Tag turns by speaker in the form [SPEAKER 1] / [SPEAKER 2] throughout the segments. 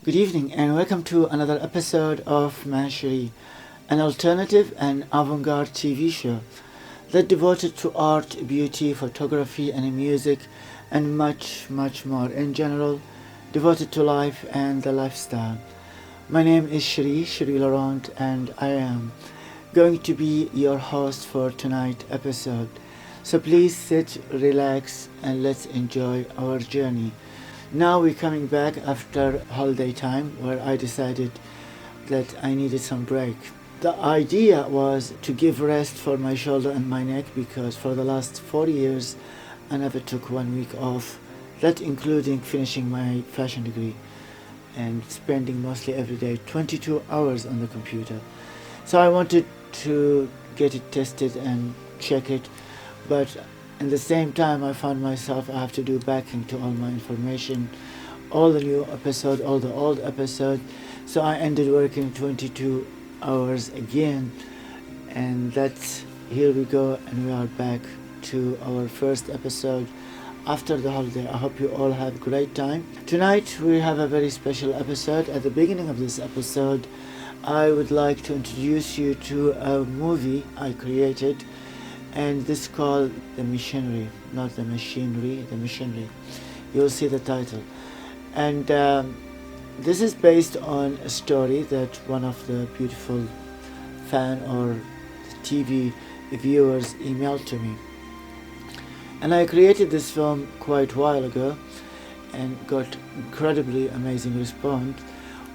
[SPEAKER 1] Good evening and welcome to another episode of Missionary, an alternative and avant-garde TV show that devoted to art, beauty, photography and music and much more. In general, devoted to life and the lifestyle. My name is Cherie Laurent, and I am going to be your host for tonight's episode. So please sit, relax and let's enjoy our journey. Now we're coming back after holiday time where I decided that I needed some break. The idea was to give rest for my shoulder and my neck because for the last 4 years I never took 1 week off, that including finishing my fashion degree and spending mostly every day 22 hours on the computer. So I wanted to get it tested and check it, but at the same time I found myself I have to do backing to all my information, all the new episode, all the old episode. So I ended working 22 hours again, and that's here we go, and we are back to our first episode after the holiday. I hope you all have a great time. Tonight we have a very special episode. At the beginning of this episode I would like to introduce you to a movie I created, and this is called The Missionary, not The Machinery, The Missionary. You'll see the title. And this is based on a story that one of the beautiful fan or TV viewers emailed to me. And I created this film quite a while ago and got incredibly amazing response.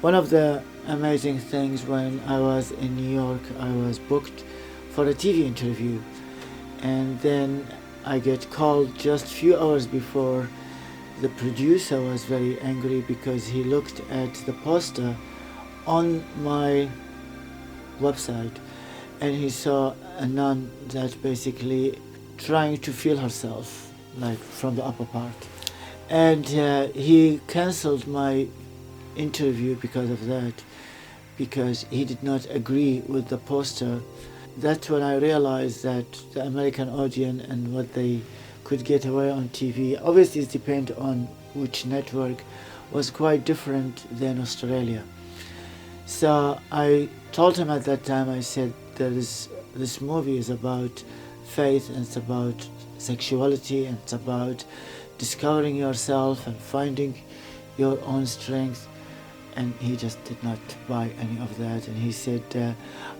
[SPEAKER 1] One of the amazing things, when I was in New York, I was booked for a TV interview. And then I get called just a few hours before. The producer was very angry because he looked at the poster on my website and he saw a nun that basically trying to feel herself, like from the upper part. And he cancelled my interview because of that, because he did not agree with the poster. That's when I realized that the American audience and what they could get away on TV, obviously it depends on which network, was quite different than Australia. So I told him at that time, I said, this movie is about faith, and it's about sexuality, and it's about discovering yourself and finding your own strength. And he just did not buy any of that, and he said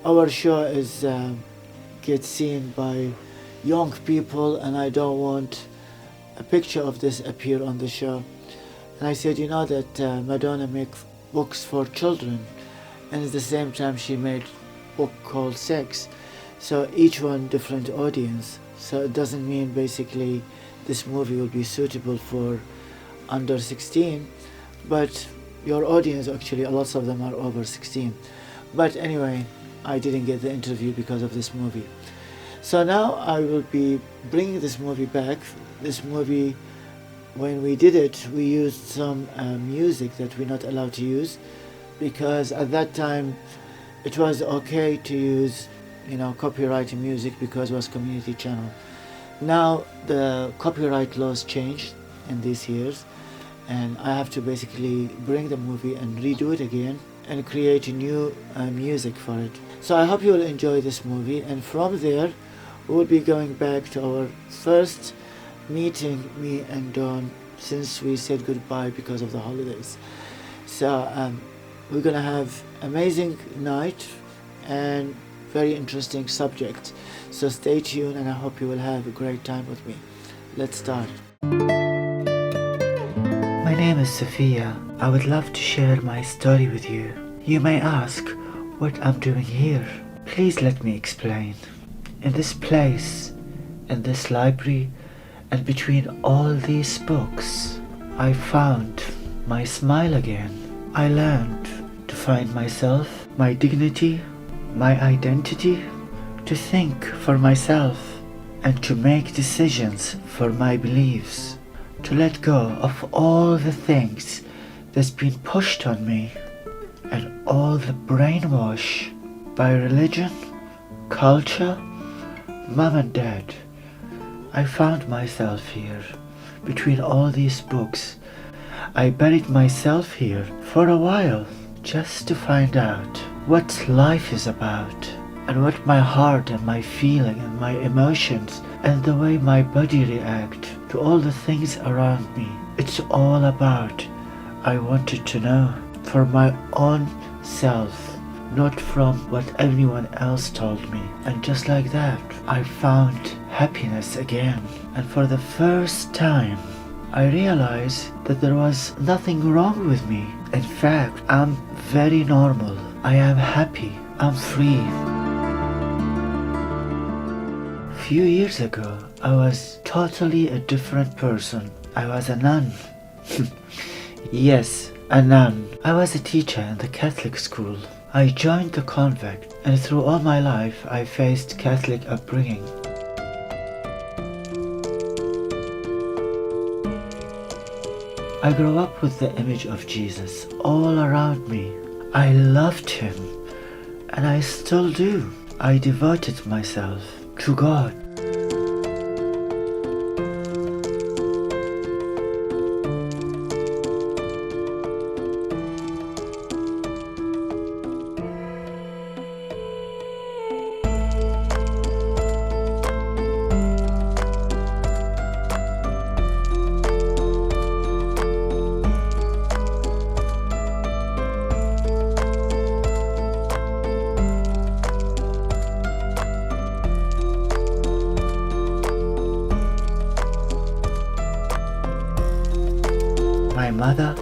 [SPEAKER 1] our show is gets seen by young people and I don't want a picture of this appear on the show. And I said, you know that Madonna makes books for children, and at the same time she made a book called Sex, so each one different audience. So it doesn't mean basically this movie will be suitable for under 16, but your audience, actually, lots of them are over 16. But anyway, I didn't get the interview because of this movie. So now I will be bringing this movie back. This movie, when we did it, we used some music that we're not allowed to use, because at that time it was okay to use, copyright music because it was community channel. Now the copyright laws changed in these years, and I have to basically bring the movie and redo it again and create new music for it. So I hope you will enjoy this movie, and from there we will be going back to our first meeting, me and Dawn, since we said goodbye because of the holidays. So we're gonna have amazing night and very interesting subject. So stay tuned, and I hope you will have a great time with me. Let's start. My name is Sophia. I would love to share my story with you. You may ask what I'm doing here. Please let me explain. In this place, in this library, and between all these books, I found my smile again. I learned to find myself, my dignity, my identity, to think for myself, and to make decisions for my beliefs. To let go of all the things that's been pushed on me, and all the brainwash by religion, culture, mom and dad. I found myself here between all these books. I buried myself here for a while just to find out what life is about and what my heart and my feeling and my emotions and the way my body react to all the things around me. It's all about. I wanted to know for my own self, not from what anyone else told me. And just like that, I found happiness again. And for the first time, I realized that there was nothing wrong with me. In fact, I'm very normal. I am happy. I'm free. Few years ago, I was totally a different person. I was a nun. Yes, a nun. I was a teacher in the Catholic school. I joined the convent, and through all my life I faced Catholic upbringing. I grew up with the image of Jesus all around me. I loved him, and I still do. I devoted myself to God. My mother,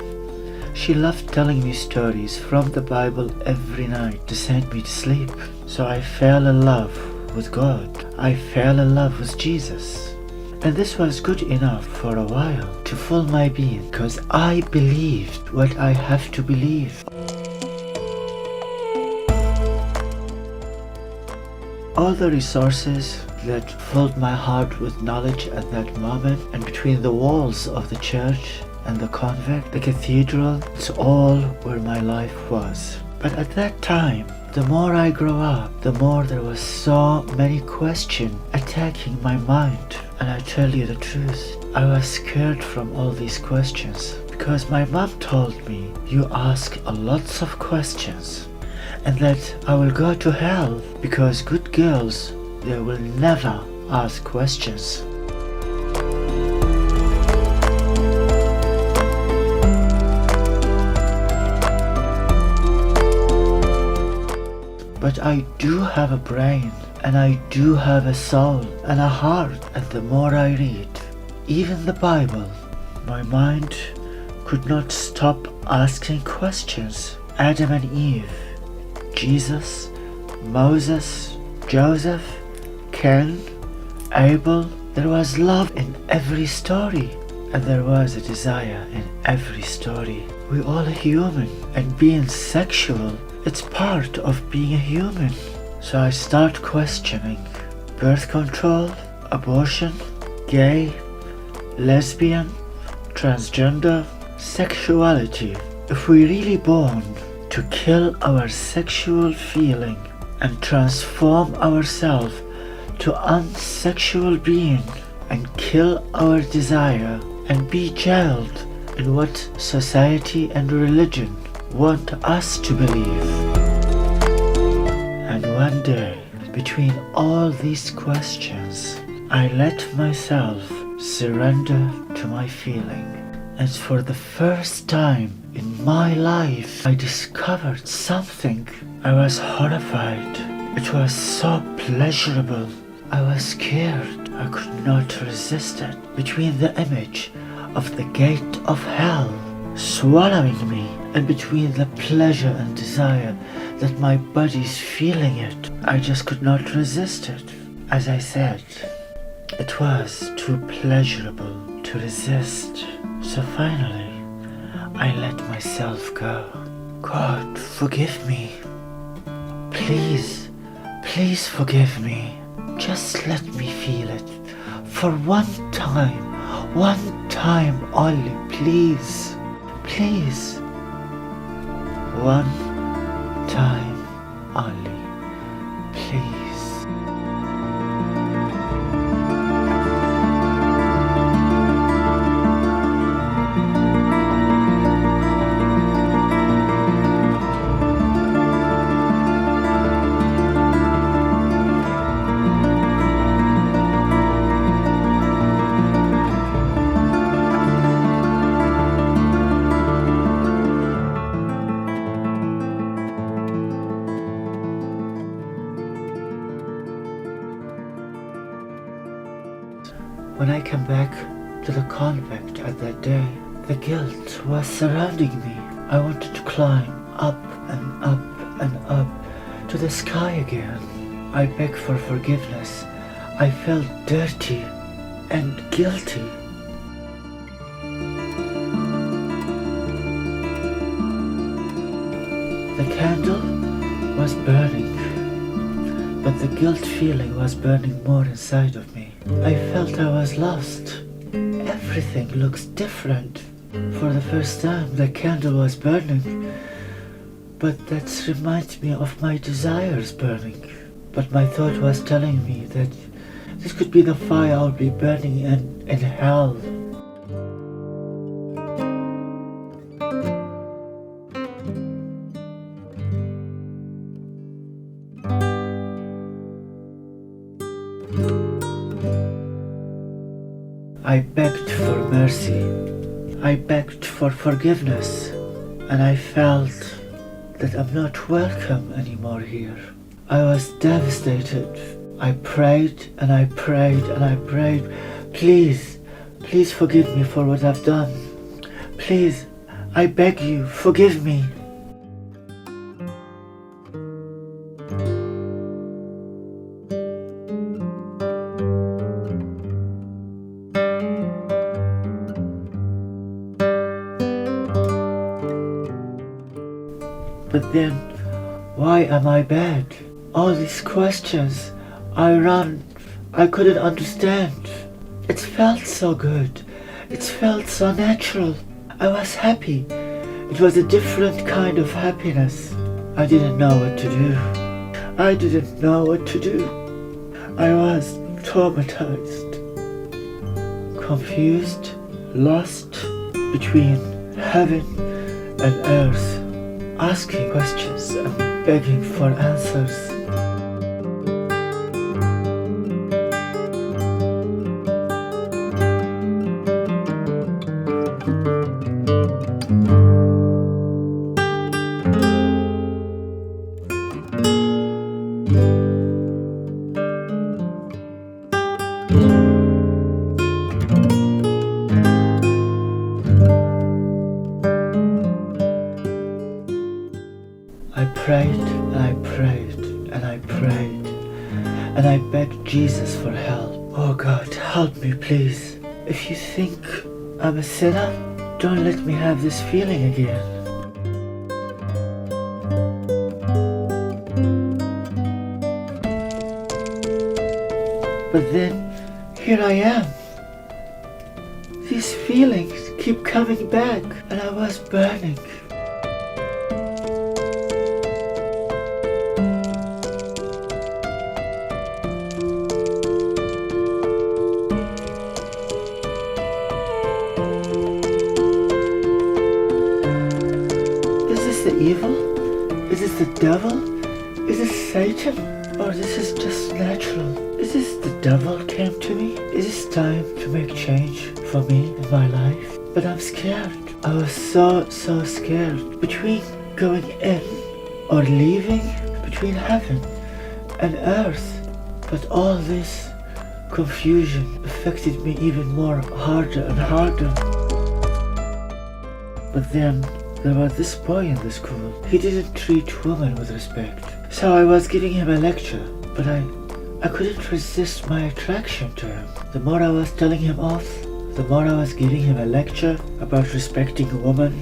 [SPEAKER 1] she loved telling me stories from the Bible every night to send me to sleep. So I fell in love with God. I fell in love with Jesus. And this was good enough for a while to fill my being because I believed what I have to believe. All the resources that filled my heart with knowledge at that moment, and between the walls of the church and the convent, the cathedral, it's all where my life was. But at that time, the more I grew up, the more there was so many questions attacking my mind. And I tell you the truth, I was scared from all these questions because my mom told me, you ask a lots of questions and that I will go to hell because good girls, they will never ask questions. But I do have a brain, and I do have a soul and a heart, and the more I read, even the Bible, my mind could not stop asking questions. Adam and Eve, Jesus, Moses, Joseph, Cain, Abel, there was love in every story, and there was a desire in every story. We're all human, and being sexual, it's part of being a human. So I start questioning birth control, abortion, gay, lesbian, transgender, sexuality. If we're really born to kill our sexual feeling and transform ourselves to unsexual being and kill our desire and be jailed in what society and religion want us to believe. And one day, between all these questions, I let myself surrender to my feeling. And for the first time in my life, I discovered something. I was horrified. It was so pleasurable. I was scared. I could not resist it. Between the image of the gate of hell swallowing me, and between the pleasure and desire that my body's feeling it, I just could not resist it. As I said, it was too pleasurable to resist. So finally, I let myself go. God, forgive me. Please, please forgive me. Just let me feel it. For one time only, please. Please. One time only, please. When I came back to the convent at that day, the guilt was surrounding me. I wanted to climb up and up and up to the sky again. I begged for forgiveness. I felt dirty and guilty. The candle was burning, but the guilt feeling was burning more inside of me. I felt I was lost. Everything looks different. For the first time, the candle was burning, but that reminds me of my desires burning. But my thought was telling me that this could be the fire I'll be burning in hell. I begged for mercy. I begged for forgiveness, and I felt that I'm not welcome anymore here. I was devastated. I prayed and I prayed and I prayed. Please, please forgive me for what I've done. Please, I beg you, forgive me. But then, why am I bad? All these questions, I couldn't understand. It felt so good. It felt so natural. I was happy. It was a different kind of happiness. I didn't know what to do. I didn't know what to do. I was traumatized, confused, lost between heaven and earth. Asking questions and begging for answers. I prayed and I prayed and I prayed and I begged Jesus for help. Oh God, help me please. If you think I'm a sinner, don't let me have this feeling again. But then, here I am. These feelings keep coming back and I was burning. Is this the evil? Is this the devil? Is this Satan? Or this is just natural? Is this the devil came to me? Is this time to make change for me in my life? But I'm scared. I was so scared. Between going in or leaving, between heaven and earth. But all this confusion affected me even more harder and harder. But then there was this boy in the school. He didn't treat women with respect. So I was giving him a lecture, but I couldn't resist my attraction to him. The more I was telling him off, the more I was giving him a lecture about respecting a woman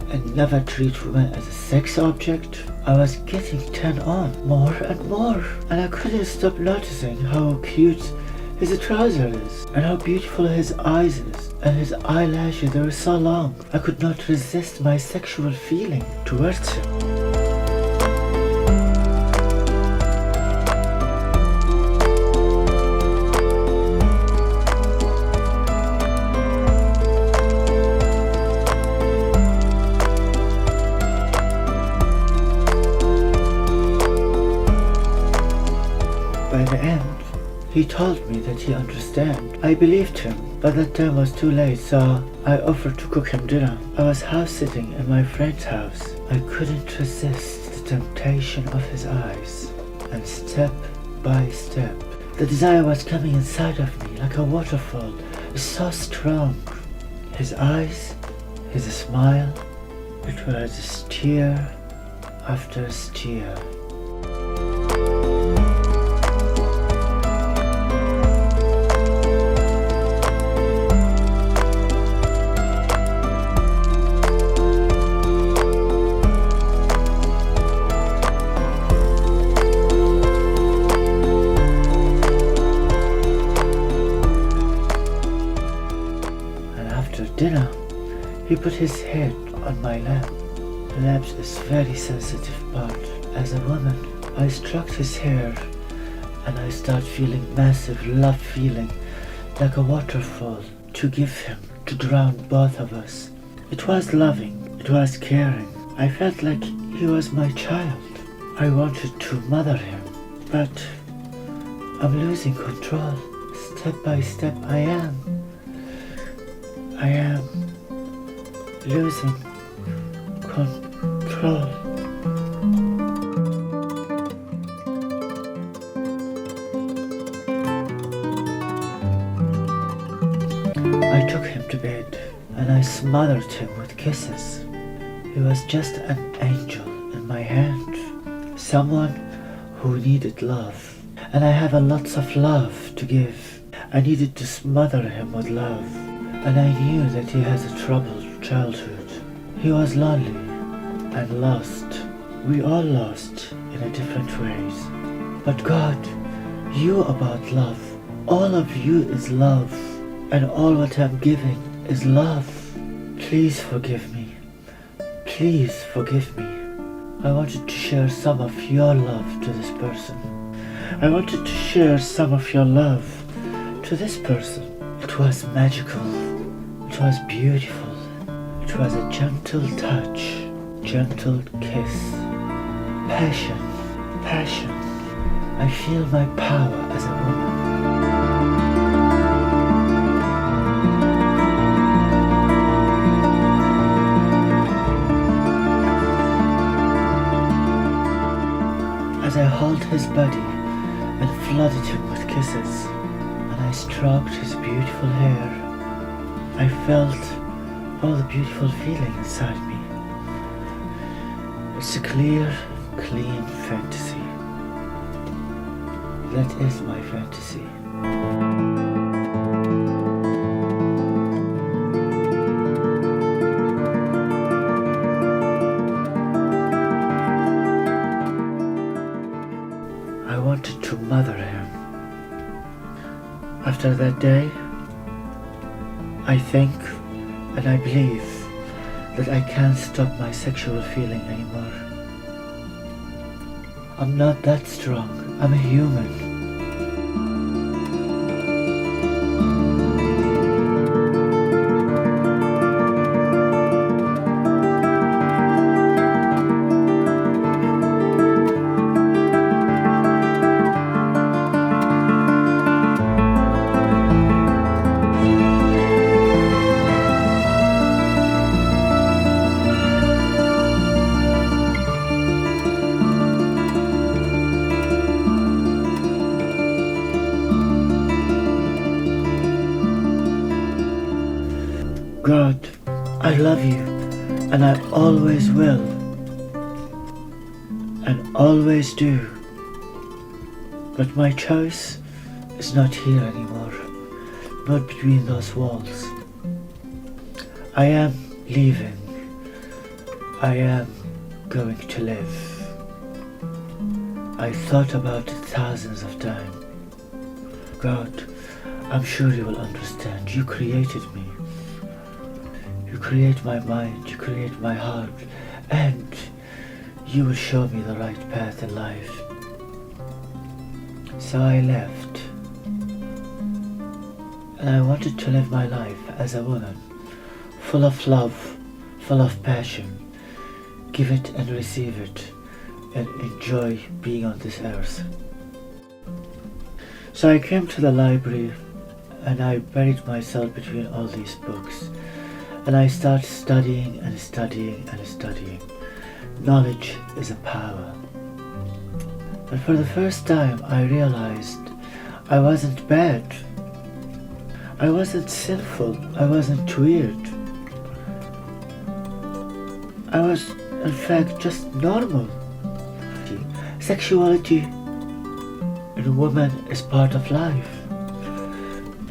[SPEAKER 1] and never treat women as a sex object, I was getting turned on more and more. And I couldn't stop noticing how cute his trouser is and how beautiful his eyes is. And his eyelashes, they were so long. I could not resist my sexual feeling towards him. By the end, he told me that he understand. I believed him, but that time was too late, so I offered to cook him dinner. I was house sitting in my friend's house. I couldn't resist the temptation of his eyes, and step by step, The desire was coming inside of me like a waterfall, so strong. His eyes, his smile, it was steer after steer. Dinner, he put his head on my lap. The lap is very sensitive part. As a woman, I stroked his hair and I start feeling massive love feeling like a waterfall to give him, to drown both of us. It was loving, it was caring. I felt like he was my child. I wanted to mother him, but I'm losing control. Step by step I am losing control. I took him to bed and I smothered him with kisses. He was just an angel in my hand, someone who needed love. And I have lots of love to give. I needed to smother him with love. And I knew that he has a troubled childhood. He was lonely and lost. We all lost in a different ways. But God, you about love. All of you is love. And all what I'm giving is love. Please forgive me. Please forgive me. I wanted to share some of your love to this person. I wanted to share some of your love to this person. It was magical. It was beautiful. It was a gentle touch, gentle kiss. Passion, passion. I feel my power as a woman. As I held his body and flooded him with kisses, and I stroked his beautiful hair, I felt all the beautiful feeling inside me. It's a clear, clean fantasy. That is my fantasy. I wanted to mother him. After that day, I think and I believe that I can't stop my sexual feeling anymore. I'm not that strong. I'm a human. God, I love you, and I always will, and always do. But my choice is not here anymore, not between those walls. I am leaving. I am going to live. I thought about it thousands of times. God, I'm sure you will understand. You created me. You create my mind, you create my heart, and you will show me the right path in life. So I left, and I wanted to live my life as a woman, full of love, full of passion, give it and receive it, and enjoy being on this earth. So I came to the library, and I buried myself between all these books. And I started studying and studying and studying. Knowledge is a power. But for the first time I realized I wasn't bad. I wasn't sinful. I wasn't weird. I was, in fact, just normal. Sexuality in a woman is part of life,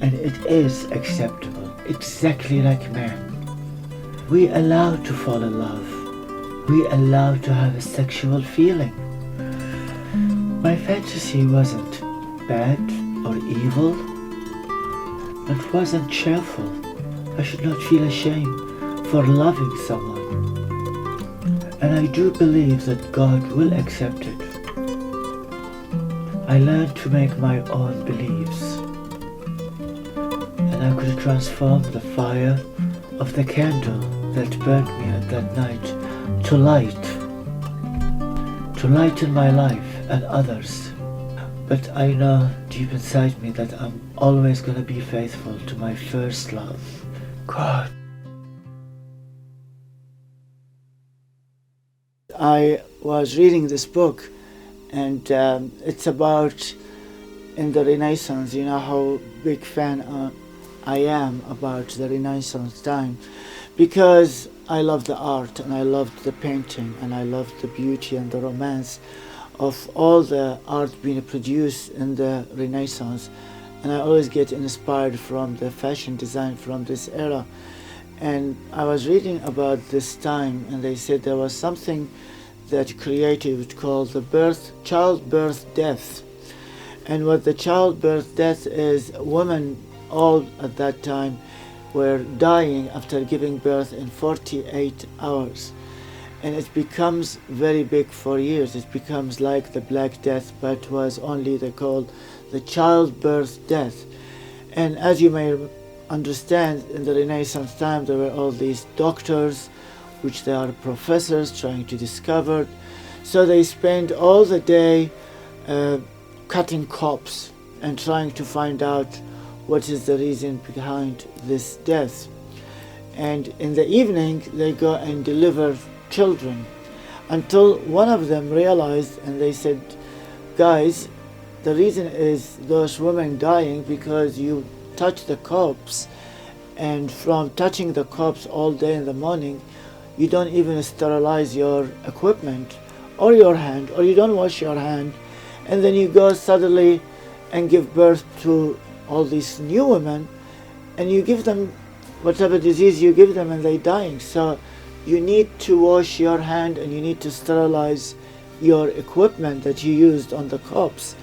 [SPEAKER 1] and it is acceptable, exactly like men. We allow to fall in love. We allow to have a sexual feeling. My fantasy wasn't bad or evil. It wasn't shameful. I should not feel ashamed for loving someone. And I do believe that God will accept it. I learned to make my own beliefs. And I could transform the fire of the candle that burned me at that night to lighten my life and others. But I know deep inside me that I'm always going to be faithful to my first love, God. I was reading this book, and it's about in the Renaissance. You know how big fan I am about the Renaissance time, because I love the art, and I loved the painting, and I loved the beauty and the romance of all the art being produced in the Renaissance. And I always get inspired from the fashion design from this era. And I was reading about this time, and they said there was something that created called the childbirth death. And what the childbirth death is, women all at that time were dying after giving birth in 48 hours. And it becomes very big for years. It becomes like the Black Death, but was only called the childbirth death. And as you may understand, in the Renaissance time, there were all these doctors, which they are professors trying to discover. So they spend all the day cutting corpses and trying to find out what is the reason behind this death. And in the evening, they go and deliver children, until one of them realized, and they said, guys, the reason is those women dying because you touch the corpse, and from touching the corpse all day in the morning, you don't even sterilize your equipment or your hand, or you don't wash your hand, and then you go suddenly and give birth to all these new women, and you give them whatever disease you give them, and they're dying. So you need to wash your hand, and you need to sterilize your equipment that you used on the corpse.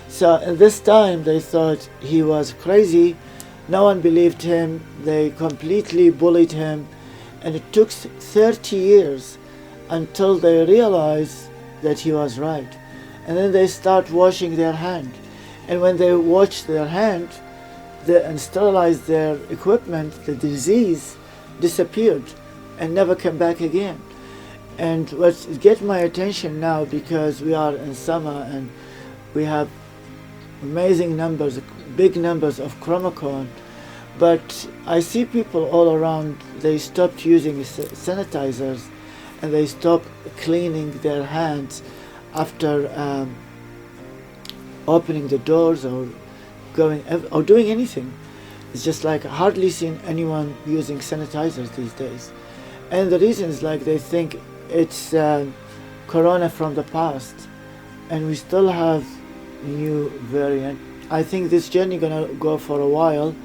[SPEAKER 1] So at this time they thought he was crazy. No one believed him. They completely bullied him, and it took 30 years until they realized that he was right. And then they start washing their hand, and when they washed their hand and sterilized their equipment, the disease disappeared and never came back again. And what gets my attention now, because we are in summer and we have amazing numbers, big numbers of chromocone, but I see people all around, they stopped using sanitizers, and they stopped cleaning their hands after opening the doors or going or doing anything. It's just like hardly seen anyone using sanitizers these days. And the reason is like they think it's corona from the past, and we still have new variant. I think this journey gonna go for a while,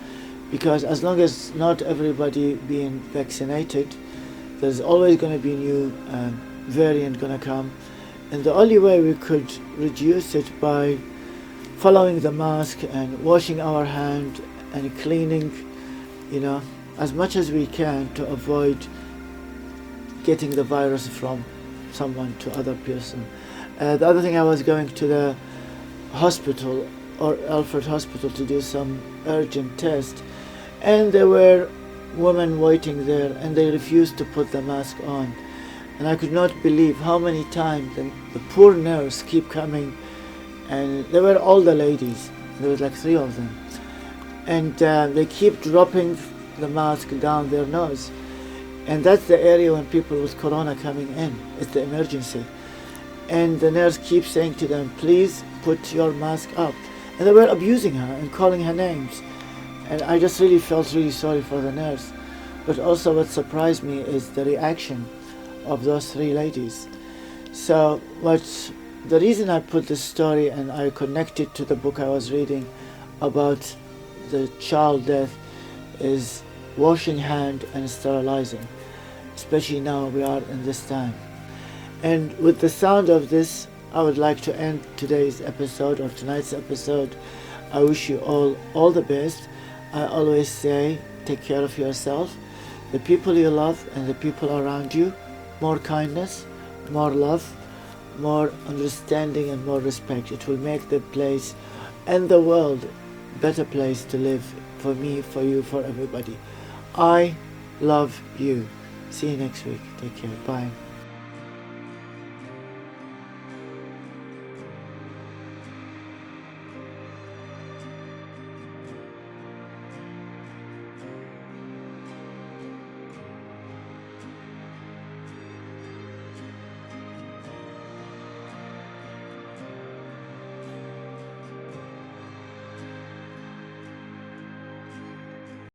[SPEAKER 1] because as long as not everybody being vaccinated, there's always gonna be new variant gonna come. And the only way we could reduce it by following the mask and washing our hand and cleaning, as much as we can to avoid getting the virus from someone to other person. The other thing, I was going to the hospital, or Alfred Hospital, to do some urgent test, and there were women waiting there, and they refused to put the mask on. And I could not believe how many times the poor nurse keep coming, and they were older ladies, there was like 3 of them, and they keep dropping the mask down their nose. And that's the area when people with corona coming in, it's the emergency. And the nurse keeps saying to them, please put your mask up. and they were abusing her and calling her names. And I just really felt really sorry for the nurse. But also what surprised me is the reaction of those three ladies. So the reason I put this story and I connected to the book I was reading about the child death is washing hand and sterilizing, especially now we are in this time. And with the sound of this, I would like to end today's episode or tonight's episode. I wish you all the best. I always say, take care of yourself, the people you love and the people around you. More kindness, more love, more understanding and more respect. It will make the place and the world a better place to live, for me, for you, for everybody. I love you. See you next week. Take care. Bye.